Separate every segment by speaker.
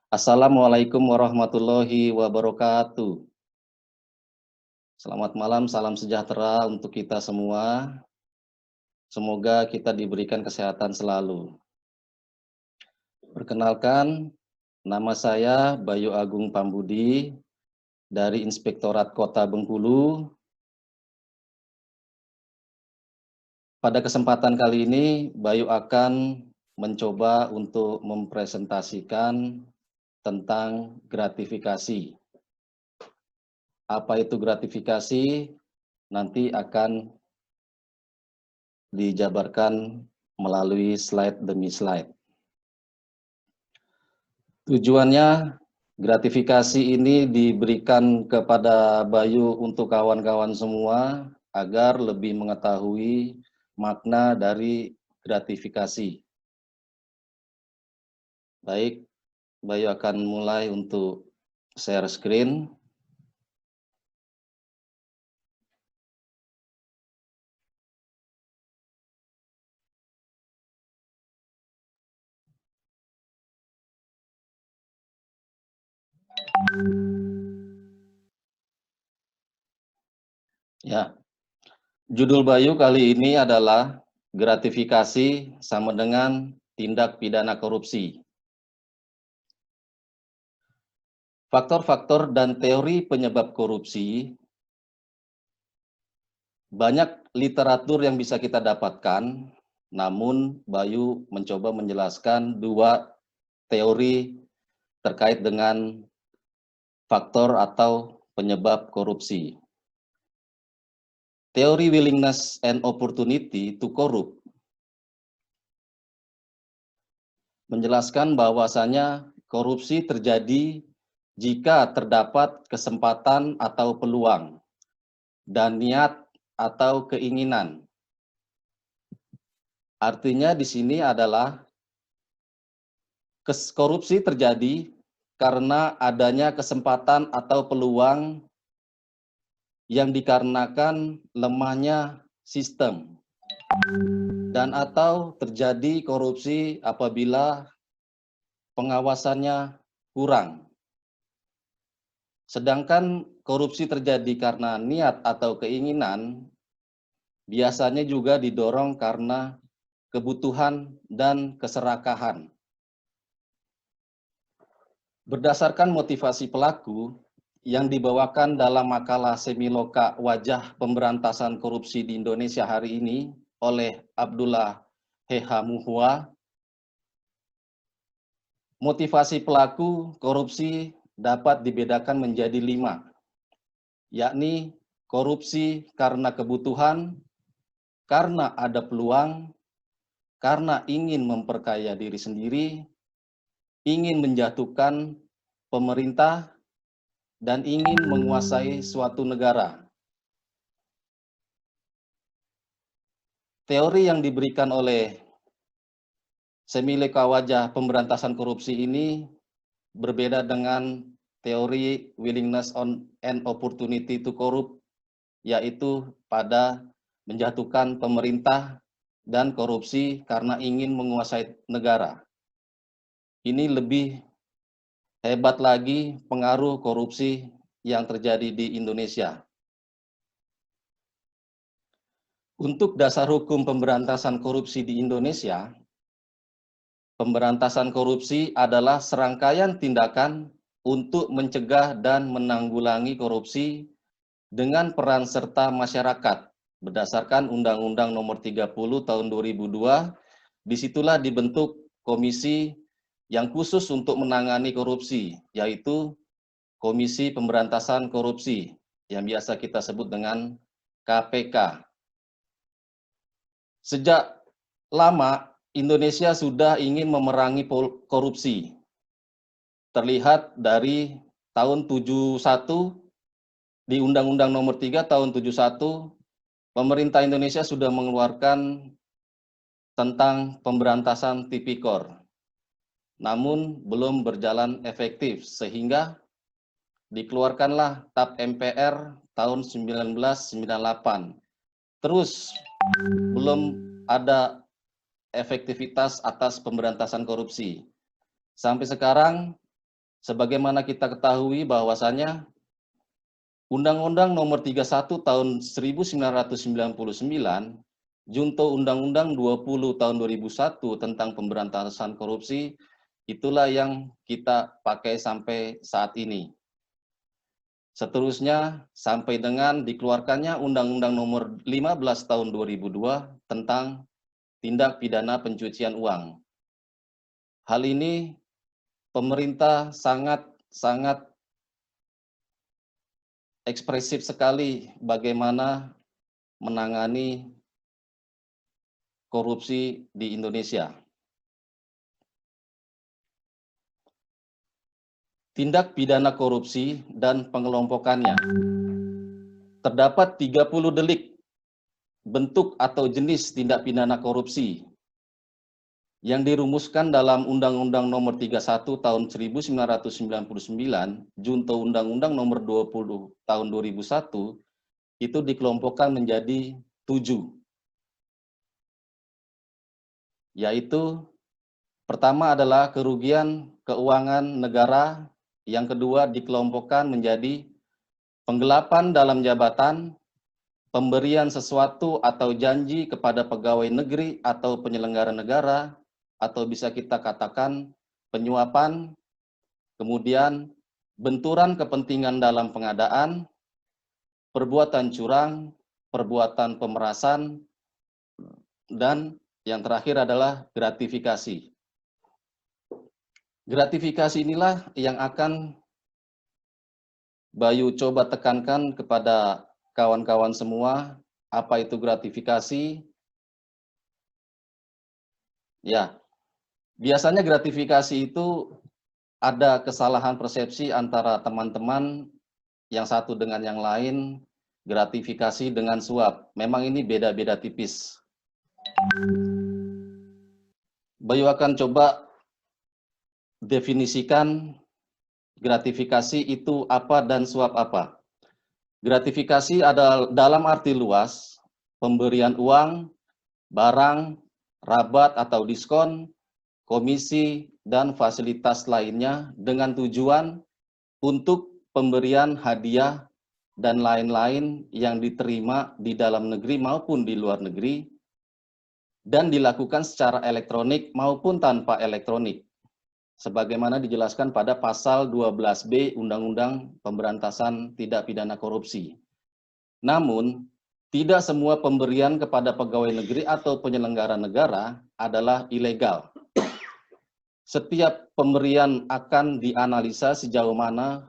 Speaker 1: Assalamualaikum warahmatullahi wabarakatuh. Selamat malam, salam sejahtera untuk kita semua. Semoga kita diberikan kesehatan selalu. Perkenalkan, nama saya Bayu Agung Pambudi dari Inspektorat Kota Bengkulu. Pada kesempatan kali ini, Bayu akan mencoba untuk mempresentasikan tentang gratifikasi. Apa itu gratifikasi? Nanti akan dijabarkan melalui slide demi slide. Tujuannya, gratifikasi ini diberikan kepada Bayu untuk kawan-kawan semua agar lebih mengetahui makna dari gratifikasi. Baik, Bayu akan mulai untuk share screen. Ya, judul Bayu kali ini adalah gratifikasi sama dengan tindak pidana korupsi. Faktor-faktor dan teori penyebab korupsi, banyak literatur yang bisa kita dapatkan, namun Bayu mencoba menjelaskan dua teori terkait dengan faktor atau penyebab korupsi. Teori willingness and opportunity to corrupt menjelaskan bahwasanya korupsi terjadi jika terdapat kesempatan atau peluang dan niat atau keinginan. Artinya di sini adalah korupsi terjadi karena adanya kesempatan atau peluang yang dikarenakan lemahnya sistem, dan atau terjadi korupsi apabila pengawasannya kurang. Sedangkan korupsi terjadi karena niat atau keinginan, biasanya juga didorong karena kebutuhan dan keserakahan. Berdasarkan motivasi pelaku yang dibawakan dalam makalah Semiloka Wajah Pemberantasan Korupsi di Indonesia hari ini oleh Abdullah Hehamuhua, motivasi pelaku korupsi dapat dibedakan menjadi 5, yakni korupsi karena kebutuhan, karena ada peluang, karena ingin memperkaya diri sendiri, ingin menjatuhkan pemerintah, dan ingin menguasai suatu negara. Teori yang diberikan oleh Semiloka Wajah Pemberantasan Korupsi ini berbeda dengan teori willingness and opportunity to corrupt, yaitu pada menjatuhkan pemerintah dan korupsi karena ingin menguasai negara. Ini lebih hebat lagi pengaruh korupsi yang terjadi di Indonesia. Untuk dasar hukum pemberantasan korupsi di Indonesia, pemberantasan korupsi adalah serangkaian tindakan untuk mencegah dan menanggulangi korupsi dengan peran serta masyarakat. Berdasarkan Undang-Undang Nomor 30 Tahun 2002, disitulah dibentuk komisi yang khusus untuk menangani korupsi, yaitu Komisi Pemberantasan Korupsi, yang biasa kita sebut dengan KPK. Sejak lama, Indonesia sudah ingin memerangi korupsi. Terlihat dari tahun 71, di Undang-Undang Nomor 3 Tahun 71, pemerintah Indonesia sudah mengeluarkan tentang pemberantasan tipikor. Namun belum berjalan efektif, sehingga dikeluarkanlah TAP MPR tahun 1998. Terus belum ada efektivitas atas pemberantasan korupsi. Sampai sekarang Sebagaimana kita ketahui bahwasanya Undang-Undang Nomor 31 Tahun 1999, Junto Undang-Undang 20 Tahun 2001 tentang pemberantasan korupsi, itulah yang kita pakai sampai saat ini. Seterusnya, sampai dengan dikeluarkannya Undang-Undang Nomor 15 Tahun 2002 tentang tindak pidana pencucian uang. Hal ini pemerintah sangat ekspresif sekali bagaimana menangani korupsi di Indonesia. Tindak pidana korupsi dan pengelompokannya. Terdapat 30 delik bentuk atau jenis tindak pidana korupsi yang dirumuskan dalam Undang-Undang Nomor 31 Tahun 1999, Junto Undang-Undang Nomor 20 Tahun 2001, itu dikelompokkan menjadi 7. Yaitu, pertama adalah kerugian keuangan negara, yang kedua dikelompokkan menjadi penggelapan dalam jabatan, pemberian sesuatu atau janji kepada pegawai negeri atau penyelenggara negara, atau bisa kita katakan penyuapan, kemudian benturan kepentingan dalam pengadaan, perbuatan curang, perbuatan pemerasan, dan yang terakhir adalah gratifikasi. Gratifikasi inilah yang akan Bayu coba tekankan kepada kawan-kawan semua, apa itu gratifikasi. Ya, biasanya gratifikasi itu ada kesalahan persepsi antara teman-teman yang satu dengan yang lain, gratifikasi dengan suap. Memang ini beda-beda tipis. Bayu akan coba definisikan gratifikasi itu apa dan suap apa. Gratifikasi adalah dalam arti luas, pemberian uang, barang, rabat atau diskon, komisi, dan fasilitas lainnya dengan tujuan untuk pemberian hadiah dan lain-lain yang diterima di dalam negeri maupun di luar negeri, dan dilakukan secara elektronik maupun tanpa elektronik, sebagaimana dijelaskan pada pasal 12B Undang-Undang Pemberantasan Tindak Pidana Korupsi. Namun, tidak semua pemberian kepada pegawai negeri atau penyelenggara negara adalah ilegal. Setiap pemberian akan dianalisa sejauh mana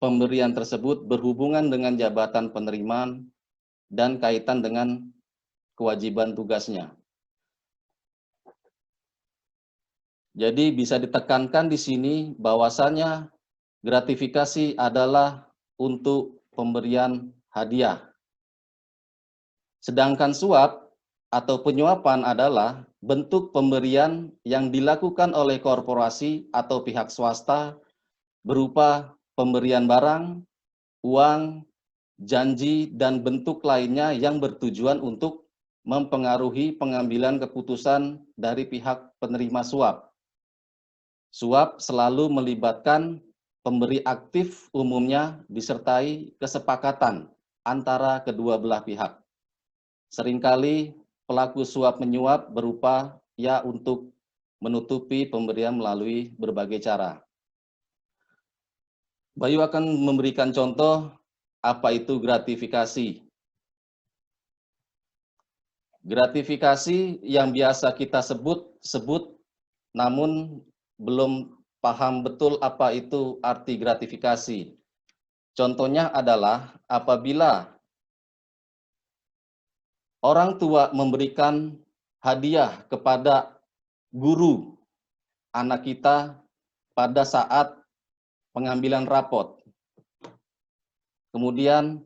Speaker 1: pemberian tersebut berhubungan dengan jabatan penerimaan dan kaitan dengan kewajiban tugasnya. Jadi bisa ditekankan di sini bahwasanya gratifikasi adalah untuk pemberian hadiah. Sedangkan suap atau penyuapan adalah bentuk pemberian yang dilakukan oleh korporasi atau pihak swasta berupa pemberian barang, uang, janji, dan bentuk lainnya yang bertujuan untuk mempengaruhi pengambilan keputusan dari pihak penerima suap. Suap selalu melibatkan pemberi aktif, umumnya disertai kesepakatan antara kedua belah pihak. Seringkali pelaku suap menyuap berupa ya untuk menutupi pemberian melalui berbagai cara. Bayu akan memberikan contoh apa itu gratifikasi. Gratifikasi yang biasa kita sebut, namun belum paham betul apa itu arti gratifikasi. Contohnya adalah apabila orang tua memberikan hadiah kepada guru anak kita pada saat pengambilan rapot. Kemudian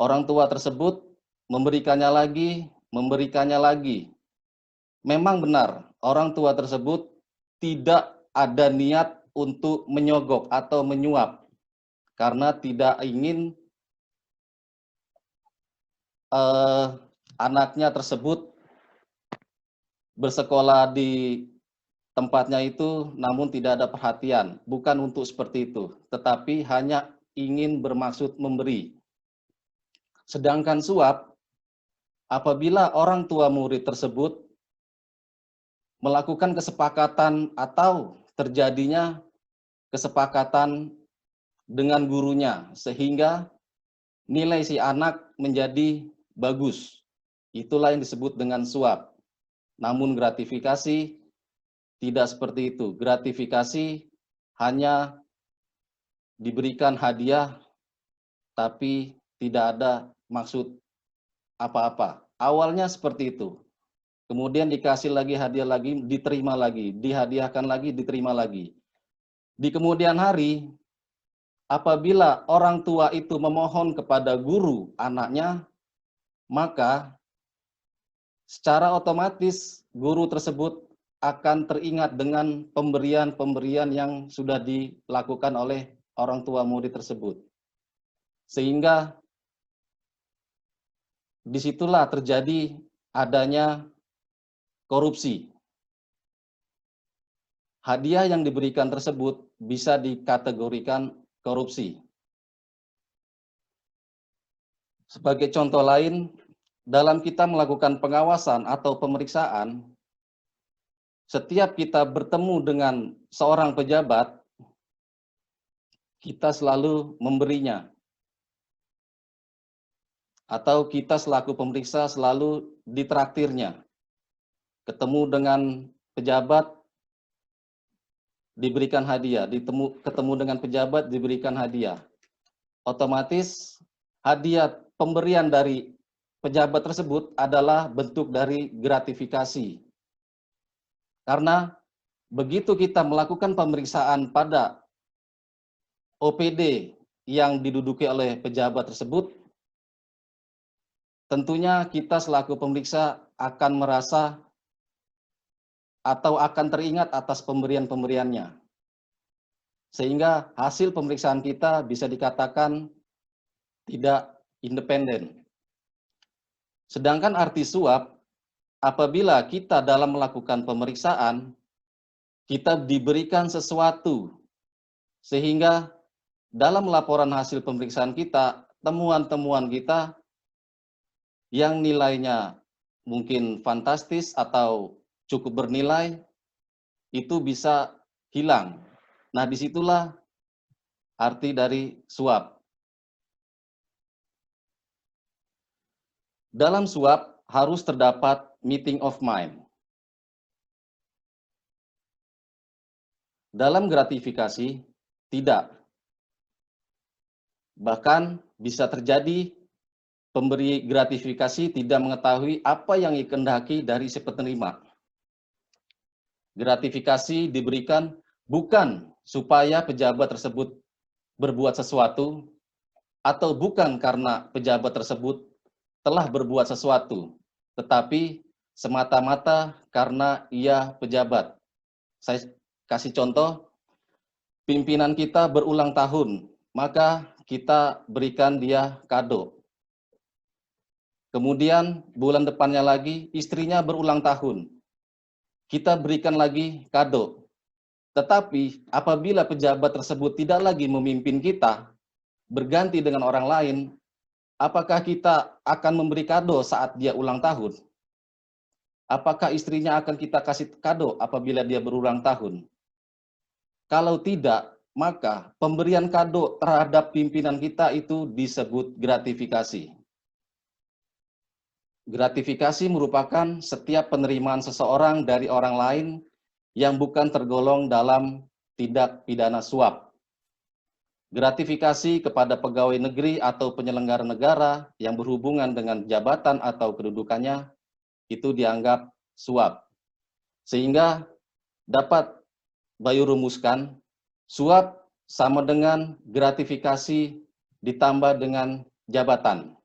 Speaker 1: orang tua tersebut memberikannya lagi. Memang benar, orang tua tersebut tidak ada niat untuk menyogok atau menyuap karena tidak ingin anaknya tersebut bersekolah di tempatnya itu namun tidak ada perhatian. Bukan untuk seperti itu, tetapi hanya ingin bermaksud memberi. Sedangkan suap, apabila orang tua murid tersebut melakukan kesepakatan atau terjadinya kesepakatan dengan gurunya, sehingga nilai si anak menjadi bagus. Itulah yang disebut dengan suap. Namun gratifikasi tidak seperti itu. Gratifikasi hanya diberikan hadiah, tapi tidak ada maksud apa-apa. Awalnya seperti itu. Kemudian dikasih lagi hadiah lagi, diterima lagi, dihadiahkan lagi, diterima lagi. Di kemudian hari, apabila orang tua itu memohon kepada guru anaknya, maka secara otomatis guru tersebut akan teringat dengan pemberian-pemberian yang sudah dilakukan oleh orang tua murid tersebut. Sehingga disitulah terjadi adanya korupsi. Hadiah yang diberikan tersebut bisa dikategorikan korupsi. Sebagai contoh lain, dalam kita melakukan pengawasan atau pemeriksaan, setiap kita bertemu dengan seorang pejabat, kita selalu memberinya. Atau kita selaku pemeriksa selalu ditraktirnya. Ketemu dengan pejabat, diberikan hadiah. Ketemu dengan pejabat, diberikan hadiah. Otomatis hadiah pemberian dari pejabat tersebut adalah bentuk dari gratifikasi. Karena begitu kita melakukan pemeriksaan pada OPD yang diduduki oleh pejabat tersebut, tentunya kita selaku pemeriksa akan merasa atau akan teringat atas pemberian-pemberiannya. Sehingga hasil pemeriksaan kita bisa dikatakan tidak independen. Sedangkan arti suap, apabila kita dalam melakukan pemeriksaan, kita diberikan sesuatu, sehingga dalam laporan hasil pemeriksaan kita, temuan-temuan kita yang nilainya mungkin fantastis atau cukup bernilai, itu bisa hilang. Nah, disitulah arti dari suap. Dalam suap harus terdapat meeting of mind. Dalam gratifikasi, tidak. Bahkan bisa terjadi pemberi gratifikasi tidak mengetahui apa yang dikehendaki dari si penerima. Gratifikasi diberikan bukan supaya pejabat tersebut berbuat sesuatu, atau bukan karena pejabat tersebut telah berbuat sesuatu, tetapi semata-mata karena ia pejabat. Saya kasih contoh, pimpinan kita berulang tahun, maka kita berikan dia kado. Kemudian bulan depannya lagi istrinya berulang tahun, kita berikan lagi kado. Tetapi apabila pejabat tersebut tidak lagi memimpin kita, berganti dengan orang lain, apakah kita akan memberi kado saat dia ulang tahun? Apakah istrinya akan kita kasih kado apabila dia berulang tahun? Kalau tidak, maka pemberian kado terhadap pimpinan kita itu disebut gratifikasi. Gratifikasi merupakan setiap penerimaan seseorang dari orang lain yang bukan tergolong dalam tindak pidana suap. Gratifikasi kepada pegawai negeri atau penyelenggara negara yang berhubungan dengan jabatan atau kedudukannya itu dianggap suap. Sehingga dapat Bayu rumuskan, suap sama dengan gratifikasi ditambah dengan jabatan.